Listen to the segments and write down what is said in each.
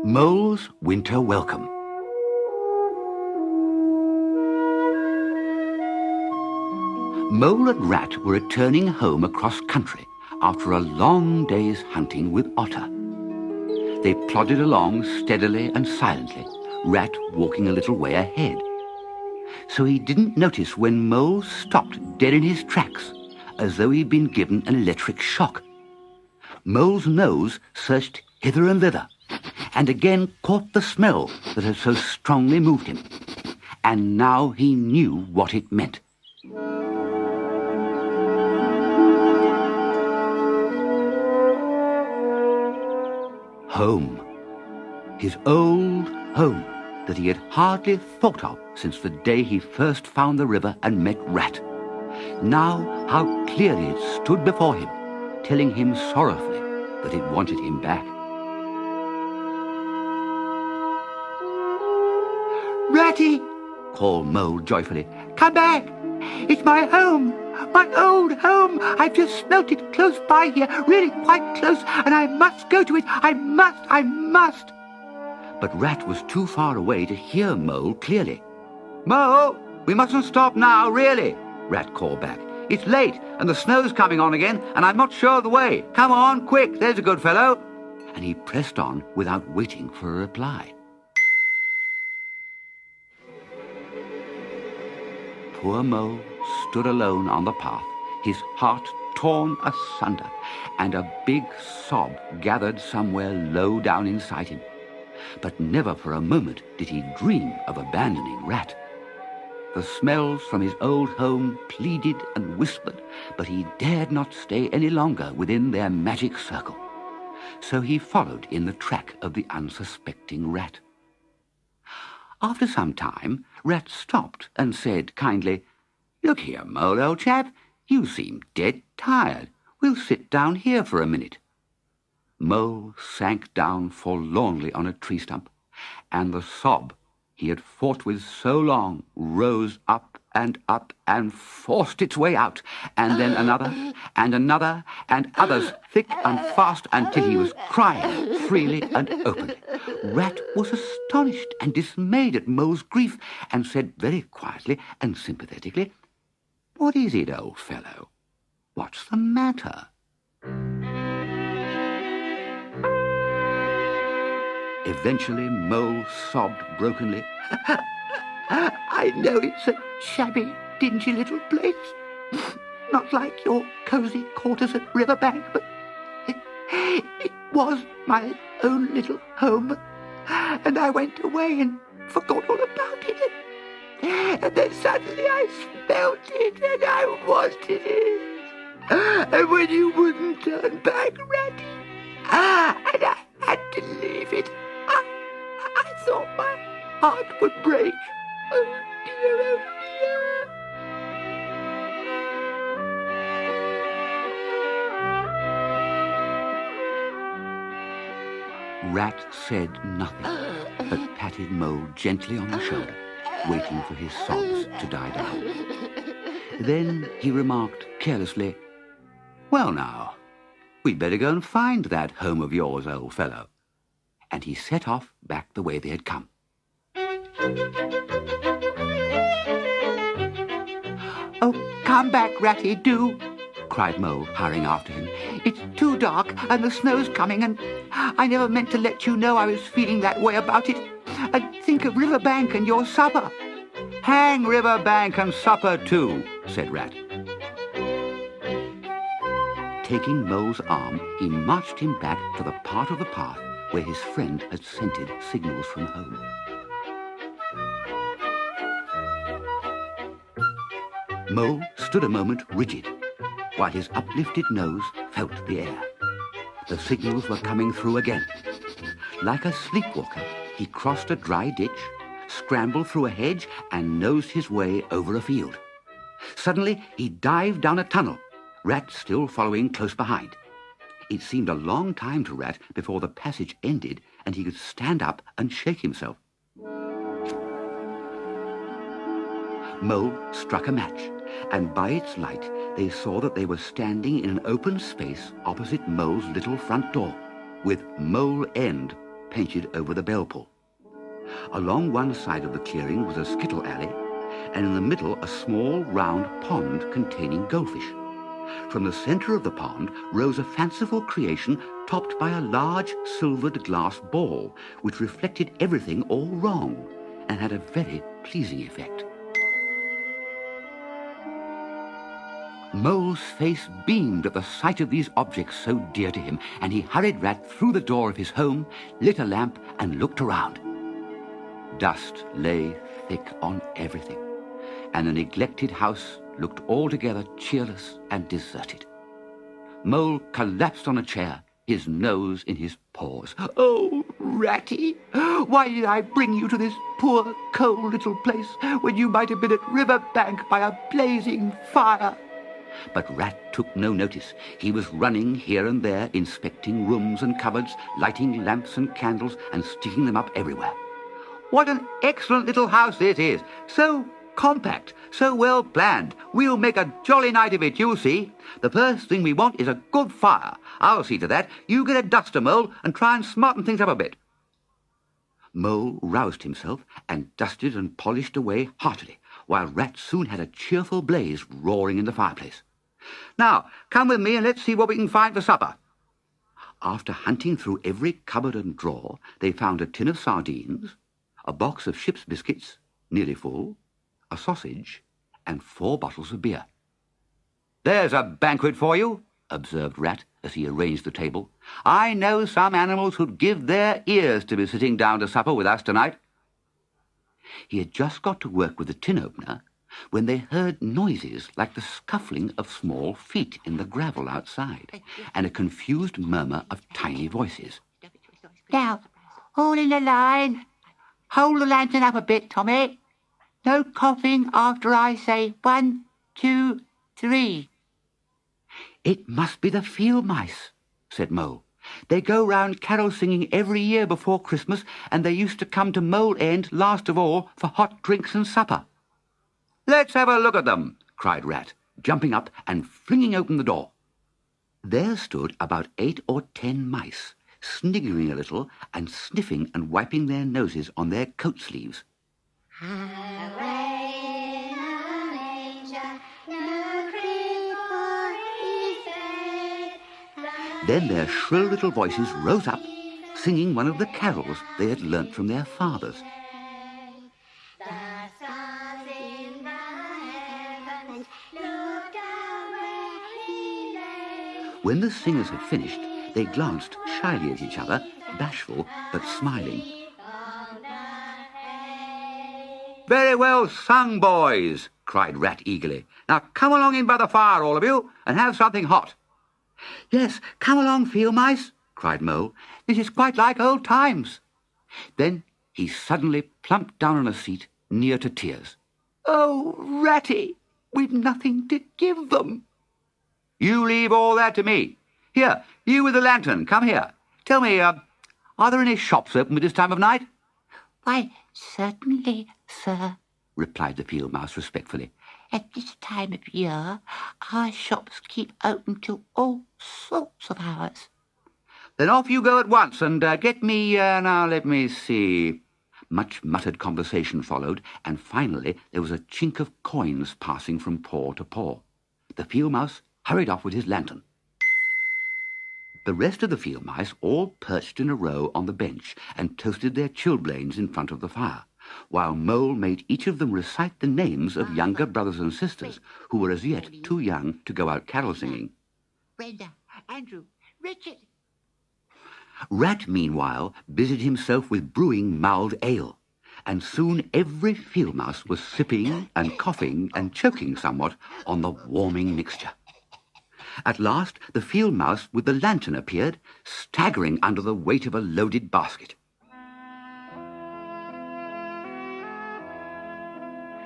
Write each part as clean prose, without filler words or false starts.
Mole's Winter Welcome. Mole and Rat were returning home across country after a long day's hunting with Otter. They plodded along steadily and silently, Rat walking a little way ahead. So he didn't notice when Mole stopped dead in his tracks, as though he'd been given an electric shock. Mole's nose searched hither and thither, and again caught the smell that had so strongly moved him. And now he knew what it meant. Home. His old home that he had hardly thought of since the day he first found the river and met Rat. Now how clearly it stood before him, telling him sorrowfully that it wanted him back. "Ratty!" called Mole joyfully. "Come back! It's my home! My old home! I've just smelt it close by here, really quite close, and I must go to it! I must! But Rat was too far away to hear Mole clearly. "Mole, we mustn't stop now, really," Rat called back. "It's late, and the snow's coming on again, and I'm not sure of the way. Come on, quick, there's a good fellow." And he pressed on without waiting for a reply. Poor Mole stood alone on the path, his heart torn asunder, and a big sob gathered somewhere low down inside him. But never for a moment did he dream of abandoning Rat. The smells from his old home pleaded and whispered, but he dared not stay any longer within their magic circle. So he followed in the track of the unsuspecting Rat. After some time, Rat stopped and said kindly, "Look here, Mole, old chap, you seem dead tired. We'll sit down here for a minute." Mole sank down forlornly on a tree stump, and the sob he had fought with so long rose up and forced its way out, and then another, and others thick and fast until he was crying freely and openly. Rat was astonished and dismayed at Mole's grief, and said very quietly and sympathetically, "What is it, old fellow? What's the matter?" Eventually Mole sobbed brokenly, "I know it's a shabby, dingy little place, not like your cosy quarters at Riverbank, but it was my own little home, and I went away and forgot all about it. And then suddenly I smelt it, and I wanted it. And when you wouldn't turn back, Ratty, and I had to leave it, I thought my heart would break. Oh dear, oh dear." Rat said nothing, but patted Mole gently on the shoulder, waiting for his sobs to die down. Then he remarked carelessly, "Well now, we'd better go and find that home of yours, old fellow." And he set off back the way they had come. "Oh, come back, Ratty, do!" cried Mole, hurrying after him. "It's too dark, and the snow's coming, and I never meant to let you know I was feeling that way about it. And think of Riverbank and your supper." "Hang Riverbank and supper too," said Rat. Taking Mole's arm, he marched him back to the part of the path where his friend had scented signals from home. Mole stood a moment rigid, while his uplifted nose felt the air. The signals were coming through again. Like a sleepwalker, he crossed a dry ditch, scrambled through a hedge, and nosed his way over a field. Suddenly, he dived down a tunnel, Rat still following close behind. It seemed a long time to Rat before the passage ended and he could stand up and shake himself. Mole struck a match, and by its light they saw that they were standing in an open space opposite Mole's little front door, with Mole End painted over the bell pull. Along one side of the clearing was a skittle alley, and in the middle a small round pond containing goldfish. From the centre of the pond rose a fanciful creation topped by a large silvered glass ball, which reflected everything all wrong and had a very pleasing effect. Mole's face beamed at the sight of these objects so dear to him, and he hurried Rat through the door of his home, lit a lamp, and looked around. Dust lay thick on everything, and the neglected house looked altogether cheerless and deserted. Mole collapsed on a chair, his nose in his paws. "Oh, Ratty, why did I bring you to this poor, cold little place when you might have been at River Bank by a blazing fire?" But Rat took no notice. He was running here and there, inspecting rooms and cupboards, lighting lamps and candles, and sticking them up everywhere. "What an excellent little house this is! So compact, so well planned. We'll make a jolly night of it, you'll see. The first thing we want is a good fire. I'll see to that. You get a duster, Mole, and try and smarten things up a bit." Mole roused himself and dusted and polished away heartily, while Rat soon had a cheerful blaze roaring in the fireplace. "Now, come with me and let's see what we can find for supper." After hunting through every cupboard and drawer, they found a tin of sardines, a box of ship's biscuits, nearly full, a sausage, and 4 bottles of beer. "There's a banquet for you," observed Rat as he arranged the table. "I know some animals who'd give their ears to be sitting down to supper with us tonight." He had just got to work with the tin opener when they heard noises like the scuffling of small feet in the gravel outside, and a confused murmur of tiny voices. "Now, all in a line. Hold the lantern up a bit, Tommy. No coughing after I say 1, 2, 3. "It must be the field mice," said Mole. "They go round carol singing every year before Christmas, and they used to come to Mole End last of all for hot drinks and supper." "Let's have a look at them," cried Rat, jumping up and flinging open the door. There stood about 8 or 10 mice, sniggering a little and sniffing and wiping their noses on their coat sleeves. Then their shrill little voices rose up, singing one of the carols they had learnt from their fathers. When the singers had finished, they glanced shyly at each other, bashful but smiling. "Very well sung, boys," cried Rat eagerly. "Now come along in by the fire, all of you, and have something hot." "Yes, come along, field mice," cried Mole. "This is quite like old times." Then he suddenly plumped down on a seat near to tears. "Oh, Ratty, we've nothing to give them." "You leave all that to me. Here, you with the lantern, come here. Tell me, are there any shops open at this time of night?" "Why, certainly, sir," replied the field mouse respectfully. "At this time of year, our shops keep open till all sorts of hours." "Then off you go at once and get me, now let me see." Much muttered conversation followed, and finally there was a chink of coins passing from paw to paw. The field mouse hurried off with his lantern. The rest of the field mice all perched in a row on the bench and toasted their chilblains in front of the fire, while Mole made each of them recite the names of younger brothers and sisters who were as yet too young to go out carol singing. "Brenda, Andrew, Richard." Rat, meanwhile, busied himself with brewing mulled ale, and soon every field mouse was sipping and coughing and choking somewhat on the warming mixture. At last the field mouse with the lantern appeared, staggering under the weight of a loaded basket.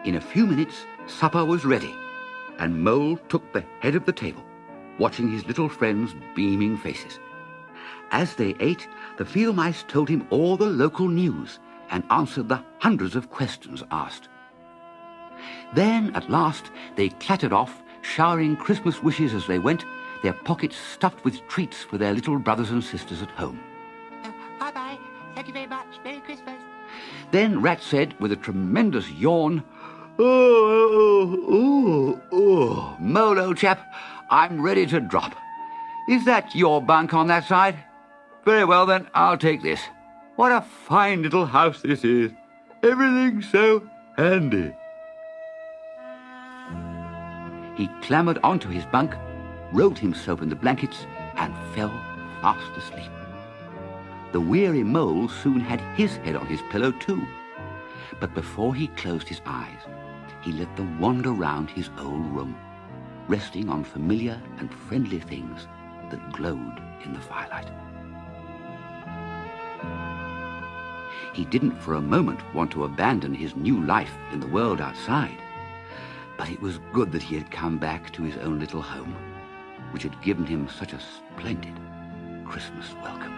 In a few minutes supper was ready, and Mole took the head of the table, watching his little friends' beaming faces. As they ate, the field mice told him all the local news and answered the hundreds of questions asked. Then, at last, they clattered off, showering Christmas wishes as they went, their pockets stuffed with treats for their little brothers and sisters at home. "Bye-bye. Merry Christmas. Then Rat said, with a tremendous yawn, Mole, old chap, I'm ready to drop. Is that your bunk on that side? Very well, then, I'll take this. What a fine little house this is. Everything's so handy. He clambered onto his bunk, rolled himself in the blankets, and fell fast asleep. The weary Mole soon had his head on his pillow too. But before he closed his eyes, he let them wander round his old room, resting on familiar and friendly things that glowed in the firelight. He didn't for a moment want to abandon his new life in the world outside, but it was good that he had come back to his own little home, which had given him such a splendid Christmas welcome.